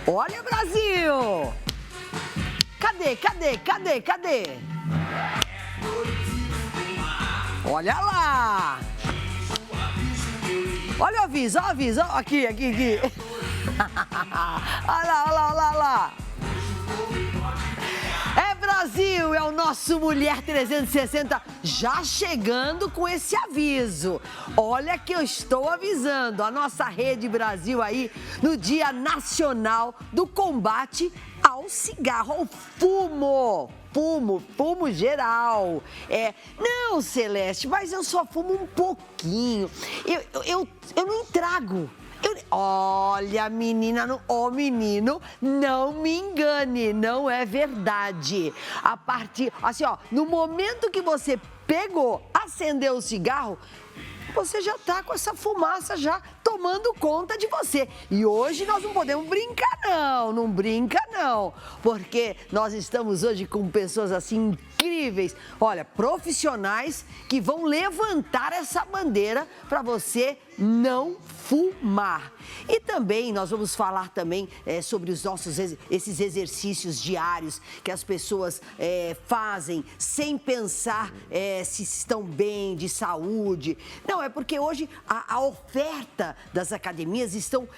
Olha, Brasil! Cadê? Olha lá! Olha o aviso, aqui. Olha lá. É, Brasil, é o nosso Mulher 360 já chegando com esse aviso. Olha que eu estou avisando a nossa Rede Brasil aí no Dia Nacional do Combate ao Cigarro, ao fumo. Fumo geral. Não, Celeste, mas eu só fumo um pouquinho. Eu não entrago. Olha, menino, não me engane, não é verdade. Assim, no momento que você pegou, acendeu o cigarro, você já tá com essa fumaça já tomando conta de você. E hoje nós não podemos brincar não brinca não, porque nós estamos hoje com pessoas assim incríveis, olha, profissionais que vão levantar essa bandeira para você não fumar. E também nós vamos falar também sobre os esses exercícios diários que as pessoas fazem sem pensar se estão bem de saúde. Não, é porque hoje a oferta das academias estão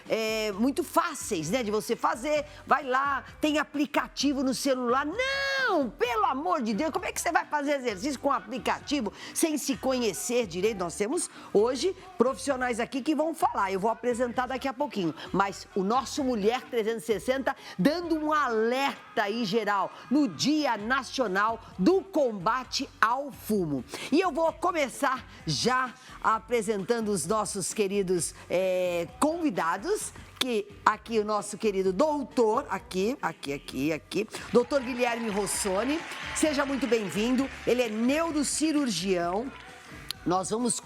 muito fáceis, né, de você fazer. Vai lá, tem aplicativo no celular. Não, pelo amor de Deus, como é que você vai fazer exercício com aplicativo sem se conhecer direito? Nós temos hoje profissionais aqui que vão falar, eu vou apresentar daqui a pouquinho, mas o nosso Mulher 360 dando um alerta aí geral no Dia Nacional do Combate ao Fumo. E eu vou começar já apresentando os nossos queridos convidados, que aqui o nosso querido doutor, doutor Guilherme Rossoni, seja muito bem-vindo, ele é neurocirurgião. Nós vamos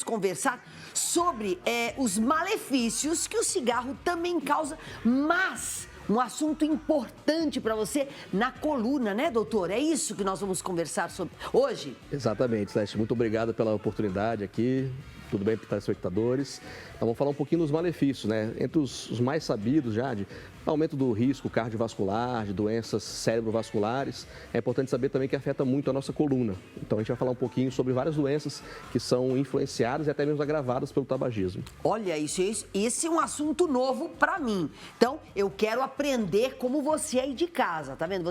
conversar sobre os malefícios que o cigarro também causa, mas um assunto importante para você na coluna, né, doutor? É isso que nós vamos conversar sobre hoje? Exatamente, Celeste. Muito obrigado pela oportunidade aqui. Tudo bem, telespectadores? Nós vamos falar um pouquinho dos malefícios, né? Entre os mais sabidos já, de aumento do risco cardiovascular, de doenças cerebrovasculares. É importante saber também que afeta muito a nossa coluna. Então a gente vai falar um pouquinho sobre várias doenças que são influenciadas e até mesmo agravadas pelo tabagismo. Olha, esse é um assunto novo para mim. Então eu quero aprender como você aí de casa, tá vendo?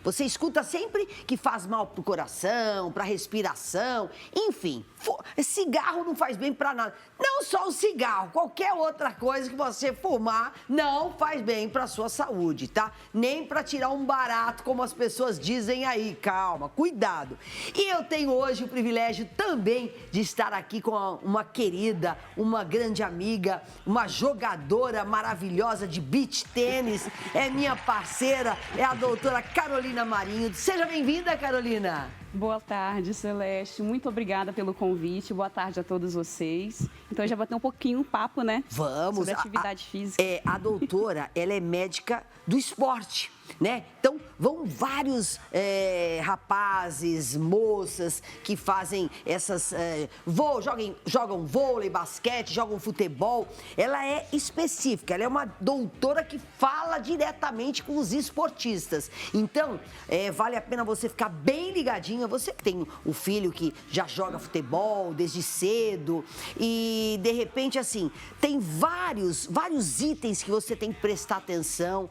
Você escuta sempre que faz mal pro coração, pra respiração, enfim. Cigarro não faz bem para nada. Não só o cigarro, qualquer outra coisa que você fumar não faz bem para sua saúde, tá? Nem para tirar um barato, como as pessoas dizem aí. Calma, cuidado. E eu tenho hoje o privilégio também de estar aqui com uma querida, uma grande amiga, uma jogadora maravilhosa de beach tênis, é minha parceira, é a doutora Carolina Marinho. Seja bem-vinda, Carolina. Boa tarde, Celeste. Muito obrigada pelo convite. Boa tarde a todos vocês. Então, já bater um pouquinho um papo, né? Vamos. Sobre atividade física. A doutora, ela é médica do esporte, né? Então, vão vários rapazes, moças que fazem essas... jogam vôlei, basquete, jogam futebol. Ela é específica, ela é uma doutora que fala diretamente com os esportistas. Então, vale a pena você ficar bem ligadinha. Você que tem o filho que já joga futebol desde cedo e, de repente, assim, tem vários itens que você tem que prestar atenção.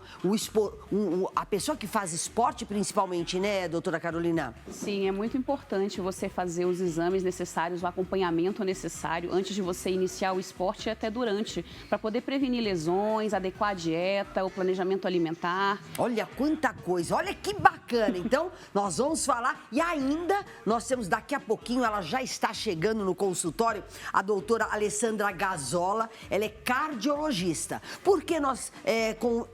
A pessoa que faz esporte, principalmente, né, doutora Carolina? Sim, é muito importante você fazer os exames necessários, o acompanhamento necessário antes de você iniciar o esporte e até durante, para poder prevenir lesões, adequar a dieta, o planejamento alimentar. Olha quanta coisa, olha que bacana. Então, nós vamos falar e ainda nós temos daqui a pouquinho, ela já está chegando no consultório, a doutora Alessandra Gazzola, ela é cardiologista. Por que nós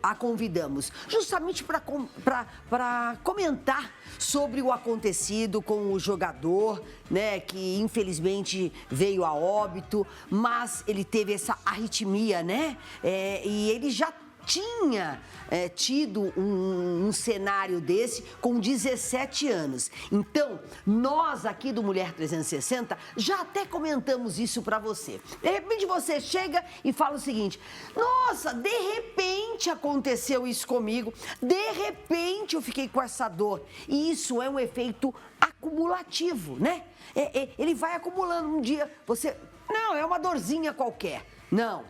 a convidamos? Justamente para comentar sobre o acontecido com o jogador, né, que infelizmente veio a óbito, mas ele teve essa arritmia, né, e ele já tinha tido um cenário desse com 17 anos. Então, nós aqui do Mulher 360 já até comentamos isso para você. De repente você chega e fala o seguinte: nossa, de repente aconteceu isso comigo, de repente eu fiquei com essa dor. E isso é um efeito acumulativo, né? Ele vai acumulando. Um dia você... Não, é uma dorzinha qualquer. Não,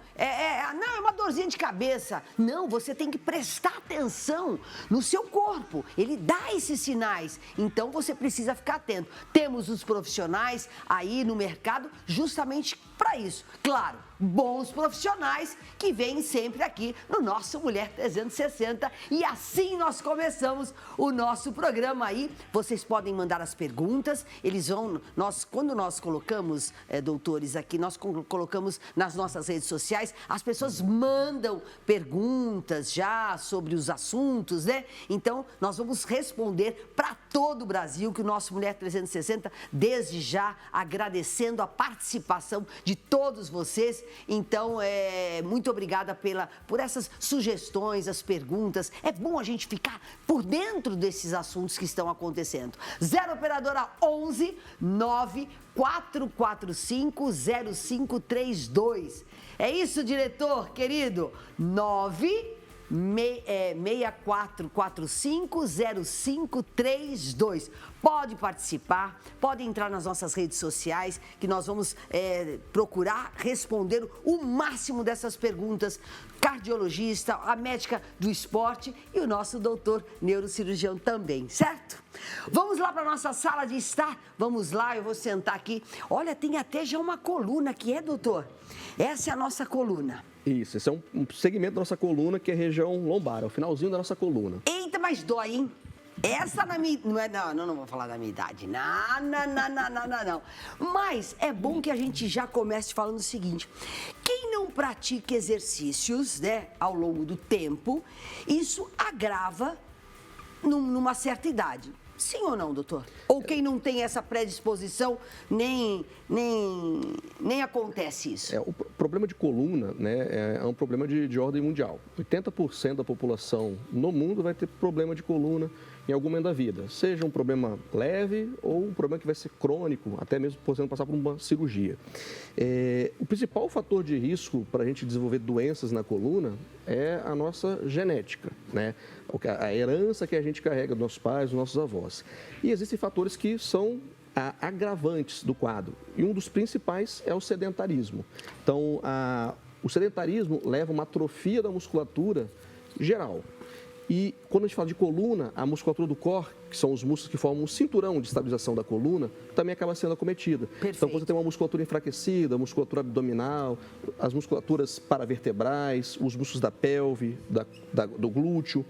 não, é uma dorzinha de cabeça. Não, você tem que prestar atenção no seu corpo. Ele dá esses sinais. Então, você precisa ficar atento. Temos os profissionais aí no mercado justamente para isso. Claro, bons profissionais que vêm sempre aqui no nosso Mulher 360. E assim nós começamos o nosso programa aí. Vocês podem mandar as perguntas. Eles vão... Quando nós colocamos, doutores, aqui, nós colocamos nas nossas redes sociais, as pessoas mandam perguntas já sobre os assuntos, né? Então, nós vamos responder para todo o Brasil, que o nosso Mulher 360, desde já, agradecendo a participação de todos vocês. Então, muito obrigada por essas sugestões, as perguntas. É bom a gente ficar por dentro desses assuntos que estão acontecendo. 0 Operadora 11 9-445-0532. É isso, diretor, querido? 6445-0532. Pode participar, pode entrar nas nossas redes sociais, que nós vamos procurar responder o máximo dessas perguntas. Cardiologista, a médica do esporte e o nosso doutor neurocirurgião também, certo? Vamos lá para a nossa sala de estar? Vamos lá, eu vou sentar aqui. Olha, tem até já uma coluna aqui, doutor? Essa é a nossa coluna. Isso, esse é um segmento da nossa coluna, que é a região lombar, é o finalzinho da nossa coluna. Eita, mas dói, hein? Essa na minha... Não vou falar da minha idade. Não. Mas é bom que a gente já comece falando o seguinte: quem não pratica exercícios, né, ao longo do tempo, isso agrava numa certa idade. Sim ou não, doutor? Ou quem não tem essa predisposição, nem acontece isso? O problema de coluna, né, é um problema de ordem mundial. 80% da população no mundo vai ter problema de coluna em algum momento da vida. Seja um problema leve ou um problema que vai ser crônico, até mesmo podendo passar por uma cirurgia. O principal fator de risco para a gente desenvolver doenças na coluna é a nossa genética, né? A herança que a gente carrega dos nossos pais, dos nossos avós. E existem fatores que são agravantes do quadro. E um dos principais é o sedentarismo. Então, o sedentarismo leva a uma atrofia da musculatura geral. E quando a gente fala de coluna, a musculatura do core, que são os músculos que formam um cinturão de estabilização da coluna, também acaba sendo acometida. Perfeito. Então, quando você tem uma musculatura enfraquecida, musculatura abdominal, as musculaturas paravertebrais, os músculos da pelve, do glúteo,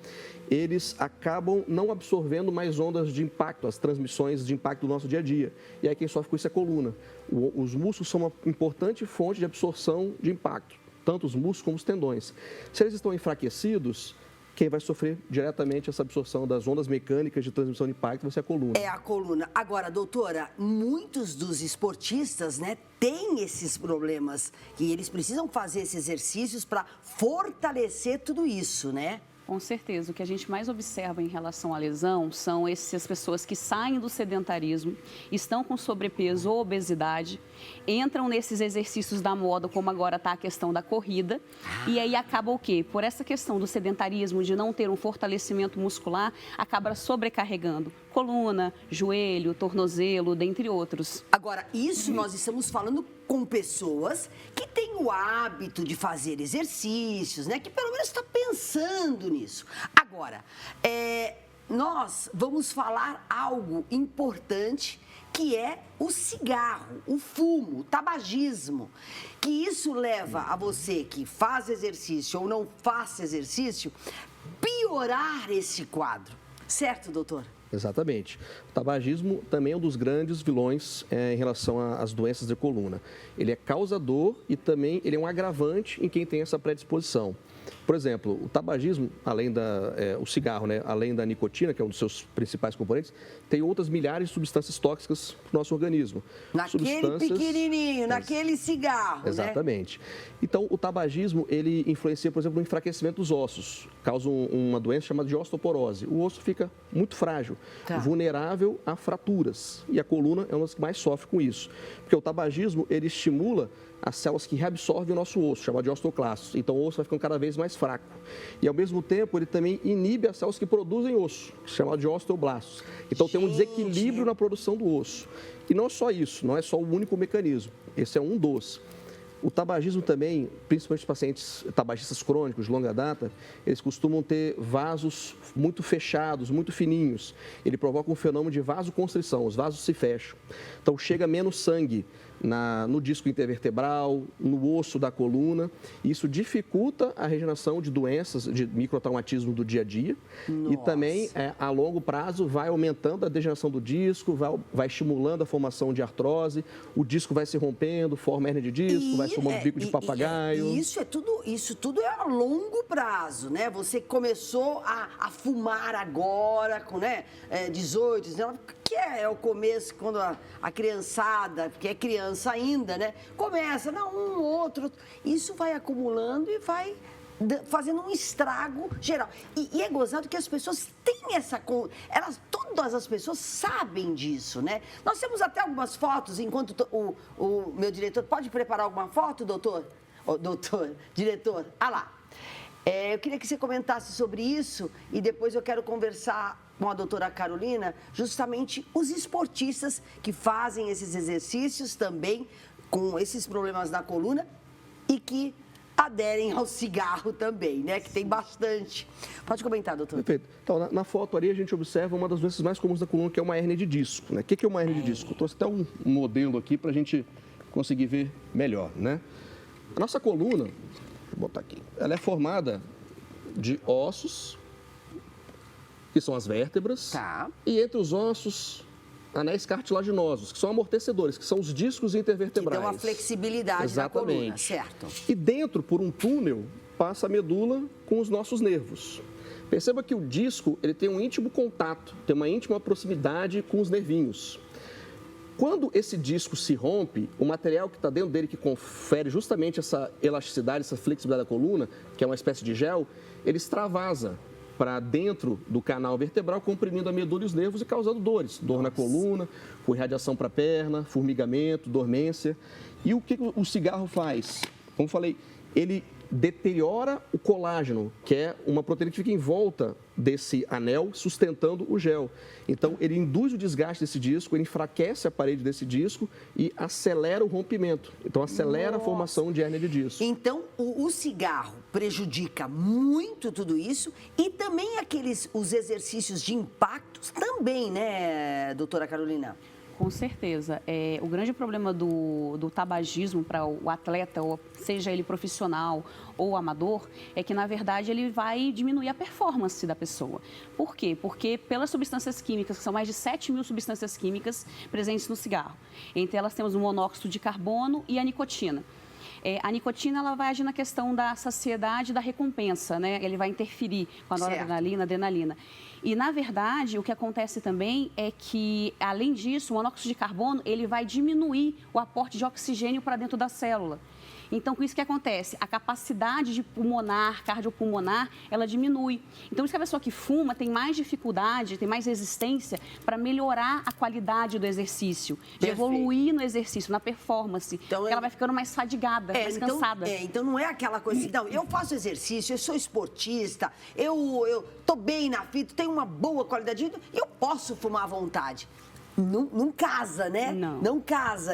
eles acabam não absorvendo mais ondas de impacto, as transmissões de impacto do nosso dia a dia. E aí quem sofre com isso é a coluna. Os músculos são uma importante fonte de absorção de impacto, tanto os músculos como os tendões. Se eles estão enfraquecidos, quem vai sofrer diretamente essa absorção das ondas mecânicas de transmissão de impacto vai ser a coluna. É a coluna. Agora, doutora, muitos dos esportistas, né, têm esses problemas e eles precisam fazer esses exercícios para fortalecer tudo isso, né? Com certeza. O que a gente mais observa em relação à lesão são essas pessoas que saem do sedentarismo, estão com sobrepeso ou obesidade, entram nesses exercícios da moda, como agora está a questão da corrida, e aí acaba o quê? Por essa questão do sedentarismo, de não ter um fortalecimento muscular, acaba sobrecarregando coluna, joelho, tornozelo, dentre outros. Agora, isso nós estamos falando com pessoas que têm o hábito de fazer exercícios, né? Que pelo menos está pensando nisso. Agora, nós vamos falar algo importante, que é o cigarro, o fumo, o tabagismo. Que isso leva a você que faz exercício ou não faz exercício, piorar esse quadro. Certo, doutor? Exatamente. O tabagismo também é um dos grandes vilões em relação às doenças de coluna. Ele é causador e também ele é um agravante em quem tem essa predisposição. Por exemplo, o tabagismo, o cigarro, né, além da nicotina, que é um dos seus principais componentes, tem outras milhares de substâncias tóxicas para o nosso organismo. Naquele pequenininho, naquele cigarro, exatamente. Né? Então, o tabagismo, ele influencia, por exemplo, no enfraquecimento dos ossos. Causa uma doença chamada de osteoporose. O osso fica muito frágil, vulnerável a fraturas. E a coluna é uma das que mais sofre com isso. Porque o tabagismo, ele estimula as células que reabsorvem o nosso osso, chamado de osteoclastos. Então, o osso vai ficando cada vez mais fraco. E, ao mesmo tempo, ele também inibe as células que produzem osso, chamado de osteoblastos. Então, tem um desequilíbrio na produção do osso. E não é só isso, não é só o único mecanismo. Esse é um dos. O tabagismo também, principalmente os pacientes tabagistas crônicos de longa data, eles costumam ter vasos muito fechados, muito fininhos. Ele provoca um fenômeno de vasoconstrição, os vasos se fecham. Então, chega menos sangue no disco intervertebral, no osso da coluna. Isso dificulta a regeneração de doenças de microtraumatismo do dia a dia. Nossa. E também, a longo prazo, vai aumentando a degeneração do disco, vai estimulando a formação de artrose, o disco vai se rompendo, forma hérnia de disco, vai formando bico de papagaio. Isso tudo é a longo prazo, né? Você começou a fumar agora, com 18, 19, que é o começo, quando a criançada, que é criança ainda, né? Começa, um, outro. Isso vai acumulando e vai fazendo um estrago geral. E é gozado que as pessoas têm todas as pessoas sabem disso, né? Nós temos até algumas fotos, enquanto o meu diretor... Pode preparar alguma foto, doutor? Diretor? Lá. Eu queria que você comentasse sobre isso e depois eu quero conversar com a doutora Carolina, justamente os esportistas que fazem esses exercícios também com esses problemas na coluna e que aderem ao cigarro também, né? Que tem bastante. Pode comentar, doutor. Perfeito. Então, na foto ali a gente observa uma das doenças mais comuns da coluna, que é uma hérnia de disco, né? O que é uma hérnia de disco? Eu trouxe até um modelo aqui para a gente conseguir ver melhor, né? A nossa coluna, vou botar aqui, ela é formada de ossos, que são as vértebras, e entre os ossos, anéis cartilaginosos, que são amortecedores, que são os discos intervertebrais. Que dão a flexibilidade da coluna, certo. E dentro, por um túnel, passa a medula com os nossos nervos. Perceba que o disco ele tem um íntimo contato, tem uma íntima proximidade com os nervinhos. Quando esse disco se rompe, o material que está dentro dele, que confere justamente essa elasticidade, essa flexibilidade da coluna, que é uma espécie de gel, ele extravasa para dentro do canal vertebral, comprimindo a medula e os nervos e causando dores. Dor na coluna, com irradiação para a perna, formigamento, dormência. E o que o cigarro faz? Como falei, ele deteriora o colágeno, que é uma proteína que fica em volta desse anel, sustentando o gel. Então, ele induz o desgaste desse disco, ele enfraquece a parede desse disco e acelera o rompimento. Então, acelera a formação de hérnia de disco. Então, o cigarro prejudica muito tudo isso e também os exercícios de impactos também, né, doutora Carolina? Com certeza. O grande problema do tabagismo para o atleta, ou seja ele profissional ou amador, é que, na verdade, ele vai diminuir a performance da pessoa. Por quê? Porque pelas substâncias químicas, que são mais de 7.000 substâncias químicas presentes no cigarro. Entre elas temos o monóxido de carbono e a nicotina. A nicotina ela vai agir na questão da saciedade e da recompensa, né? Ele vai interferir com a noradrenalina, adrenalina. E, na verdade, o que acontece também é que, além disso, o monóxido de carbono ele vai diminuir o aporte de oxigênio para dentro da célula. Então, com isso que acontece, a capacidade de pulmonar, cardiopulmonar, ela diminui. Então, isso que a pessoa que fuma tem mais dificuldade, tem mais resistência para melhorar a qualidade do exercício, de evoluir no exercício, na performance. Então, ela vai ficando mais fadigada, mais cansada. Então, não é aquela coisa assim, não, eu faço exercício, eu sou esportista, eu tô bem na fita, tenho uma boa qualidade de vida, eu posso fumar à vontade. Não casa, né? Não casa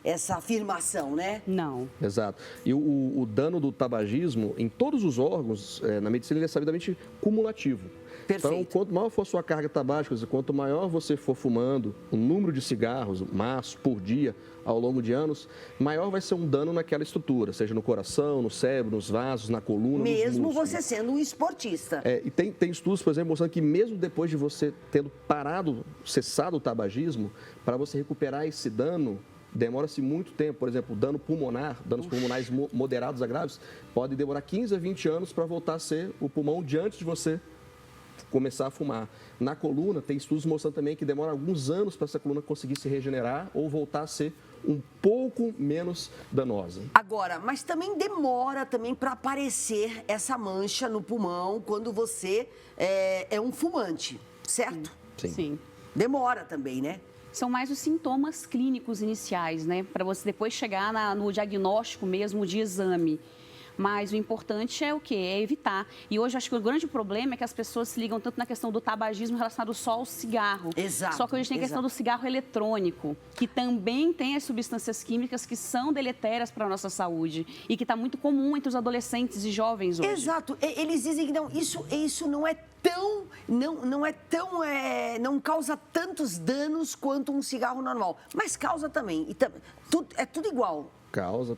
essa afirmação, né? Não. Exato. E o dano do tabagismo em todos os órgãos, na medicina, ele é sabidamente cumulativo. Perfeito. Então, quanto maior for a sua carga tabágica, quanto maior você for fumando o número de cigarros, maços, por dia, ao longo de anos, maior vai ser um dano naquela estrutura, seja no coração, no cérebro, nos vasos, na coluna, Mesmo nos músculos. você sendo um esportista. E tem estudos, por exemplo, mostrando que mesmo depois de você tendo cessado o tabagismo, para você recuperar esse dano, demora-se muito tempo. Por exemplo, dano pulmonar, danos pulmonares moderados a graves, pode demorar 15 a 20 anos para voltar a ser o pulmão de antes de você começar a fumar. Na coluna, tem estudos mostrando também que demora alguns anos para essa coluna conseguir se regenerar ou voltar a ser um pouco menos danosa. Agora, mas também demora também para aparecer essa mancha no pulmão quando você é um fumante, certo? Sim. Demora também, né? São mais os sintomas clínicos iniciais, né? Para você depois chegar no diagnóstico mesmo de exame. Mas o importante é o quê? É evitar. E hoje acho que o grande problema é que as pessoas se ligam tanto na questão do tabagismo relacionado só ao cigarro. Exato. Só que hoje tem a questão do cigarro eletrônico, que também tem as substâncias químicas que são deletérias para a nossa saúde e que está muito comum entre os adolescentes e jovens hoje. Exato. Eles dizem que não, isso não é tão, não causa tantos danos quanto um cigarro normal. Mas causa também. É tudo igual. Causa.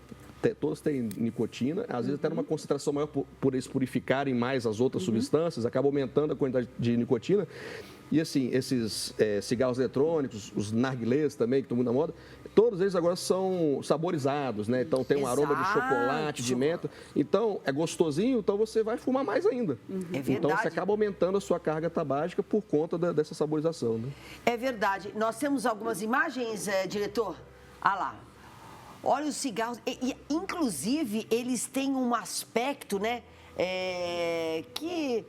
Todos têm nicotina, às vezes até numa concentração maior por eles purificarem mais as outras substâncias, acaba aumentando a quantidade de nicotina. E assim, esses cigarros eletrônicos, os narguilés também, que estão muito na moda, todos eles agora são saborizados, né? Então tem um aroma de chocolate, de menta. Então é gostosinho, então você vai fumar mais ainda. É verdade. Então você acaba aumentando a sua carga tabágica por conta dessa saborização, né? É verdade. Nós temos algumas imagens, diretor? Ah lá. Olha os cigarros, inclusive eles têm um aspecto, né, que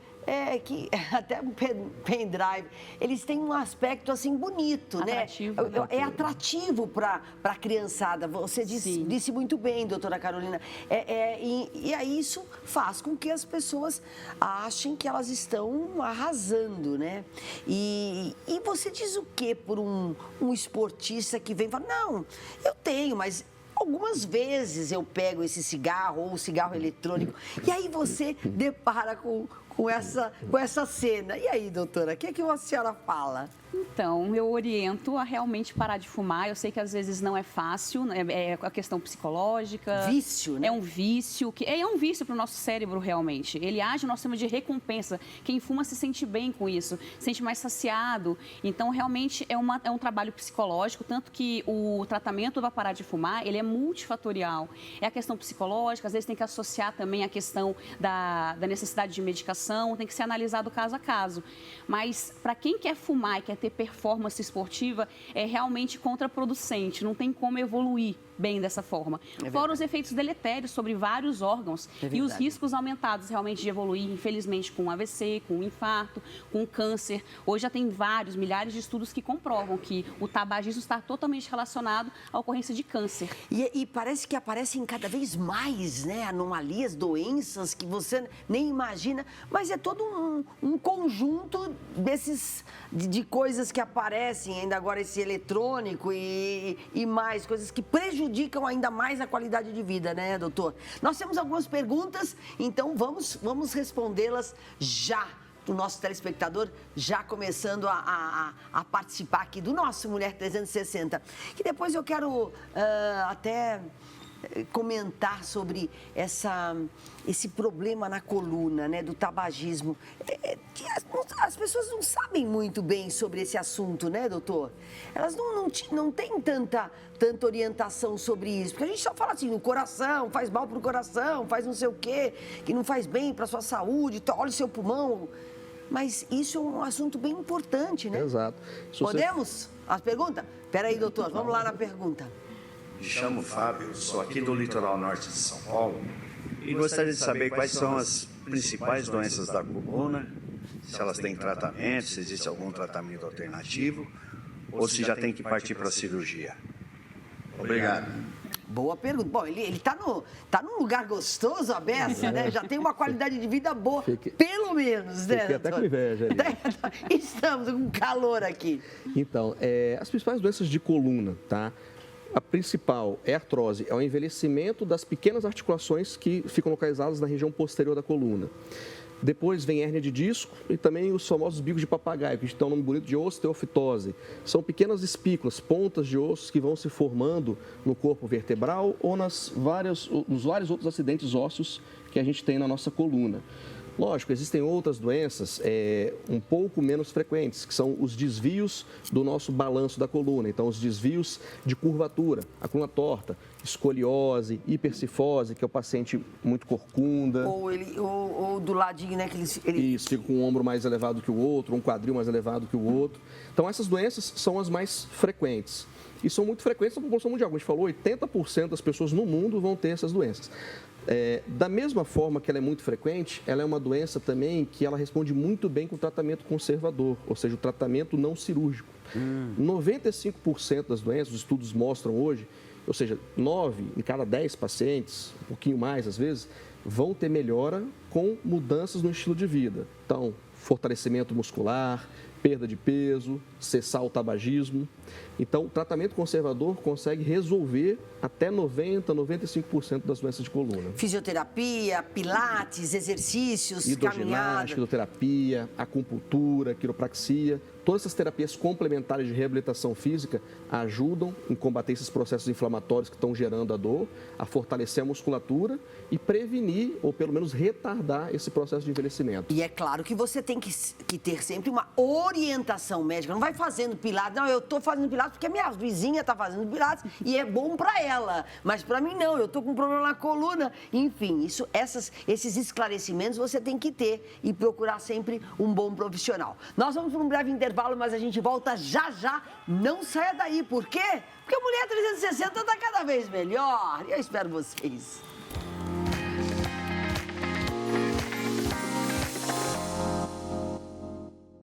até um pendrive, eles têm um aspecto assim bonito, atrativo, né? É atrativo para a criançada. Você disse muito bem, doutora Carolina. E aí isso faz com que as pessoas achem que elas estão arrasando, né? E você diz o quê por um esportista que vem e fala, não, eu tenho, mas algumas vezes eu pego esse cigarro ou cigarro eletrônico e aí você depara com essa cena. E aí, doutora, o que a senhora fala? Então, eu oriento a realmente parar de fumar. Eu sei que às vezes não é fácil, é a questão psicológica. Vício, né? É um vício, é um vício para o nosso cérebro realmente. Ele age no nosso sistema de recompensa. Quem fuma se sente bem com isso, se sente mais saciado. Então, realmente é um trabalho psicológico, tanto que o tratamento para parar de fumar, ele é multifatorial. É a questão psicológica, às vezes tem que associar também a questão da necessidade de medicação, tem que ser analisado caso a caso. Mas para quem quer fumar e quer ter performance esportiva, é realmente contraproducente, não tem como evoluir bem dessa forma. Fora os efeitos deletérios sobre vários órgãos e os riscos aumentados realmente de evoluir, infelizmente, com AVC, com infarto, com câncer. Hoje já tem milhares de estudos que comprovam que o tabagismo está totalmente relacionado à ocorrência de câncer. E parece que aparecem cada vez mais, né, anomalias, doenças que você nem imagina, mas é todo um conjunto de coisas que aparecem, ainda agora esse eletrônico e mais coisas que prejudicam ainda mais a qualidade de vida, né, doutor? Nós temos algumas perguntas, então vamos respondê-las já. Do nosso telespectador já começando a participar aqui do nosso Mulher 360. Que depois eu quero até comentar sobre esse problema na coluna, né, do tabagismo. Que as pessoas não sabem muito bem sobre esse assunto, né, doutor? Elas não têm tanta orientação sobre isso. Porque a gente só fala assim, no coração, faz mal pro coração, faz não sei o quê, que não faz bem para sua saúde, olha o seu pulmão. Mas isso é um assunto bem importante, né? Exato. Podemos? As perguntas? Espera aí, doutor, vamos lá na pergunta. Me chamo Fábio, sou aqui do litoral norte de São Paulo e gostaria de saber quais são as principais doenças da coluna, se elas têm tratamento, se existe algum tratamento alternativo ou se já tem que partir para a cirurgia. Obrigado. Boa pergunta. Bom, ele tá num lugar gostoso, a beça, né? Já tem uma qualidade de vida boa, pelo menos, né? Fiquei até com inveja ali. Estamos com calor aqui. Então, as principais doenças de coluna, tá? A principal é a artrose, é o envelhecimento das pequenas articulações que ficam localizadas na região posterior da coluna. Depois vem hérnia de disco e também os famosos bicos de papagaio, que estão no nome bonito de osteofitose. São pequenas espículas, pontas de ossos que vão se formando no corpo vertebral ou nos vários outros acidentes ósseos que a gente tem na nossa coluna. Lógico, existem outras doenças um pouco menos frequentes, que são os desvios do nosso balanço da coluna. Então, os desvios de curvatura, a coluna torta, escoliose, hipercifose, que é o paciente muito corcunda. Ou do ladinho, né? Isso, fica com um ombro mais elevado que o outro, um quadril mais elevado que o outro. Então, essas doenças são as mais frequentes. E são muito frequentes na população mundial. Como a gente falou, 80% das pessoas no mundo vão ter essas doenças. Da mesma forma que ela é muito frequente, ela é uma doença também que ela responde muito bem com o tratamento conservador, ou seja, o tratamento não cirúrgico. 95% das doenças, os estudos mostram hoje, ou seja, 9 em cada 10 pacientes, um pouquinho mais às vezes, vão ter melhora com mudanças no estilo de vida. Então, fortalecimento muscular, perda de peso, cessar o tabagismo. Então, o tratamento conservador consegue resolver até 90%, 95% das doenças de coluna. Fisioterapia, pilates, exercícios, hidroginástica, caminhada. hidroterapia, acupuntura, quiropraxia. Todas essas terapias complementares de reabilitação física ajudam em combater esses processos inflamatórios que estão gerando a dor, a fortalecer a musculatura e prevenir, ou pelo menos retardar, esse processo de envelhecimento. E é claro que você tem que ter sempre uma orientação médica. Não vai fazendo pilates. Não, eu estou fazendo pilates porque a minha vizinha está fazendo pilates e é bom para ela. Mas para mim não, eu estou com um problema na coluna. Enfim, esses esclarecimentos você tem que ter e procurar sempre um bom profissional. Nós vamos para um breve intervalo, mas a gente volta já já. Não saia daí. Por quê? Porque a Mulher 360 está cada vez melhor. E eu espero vocês.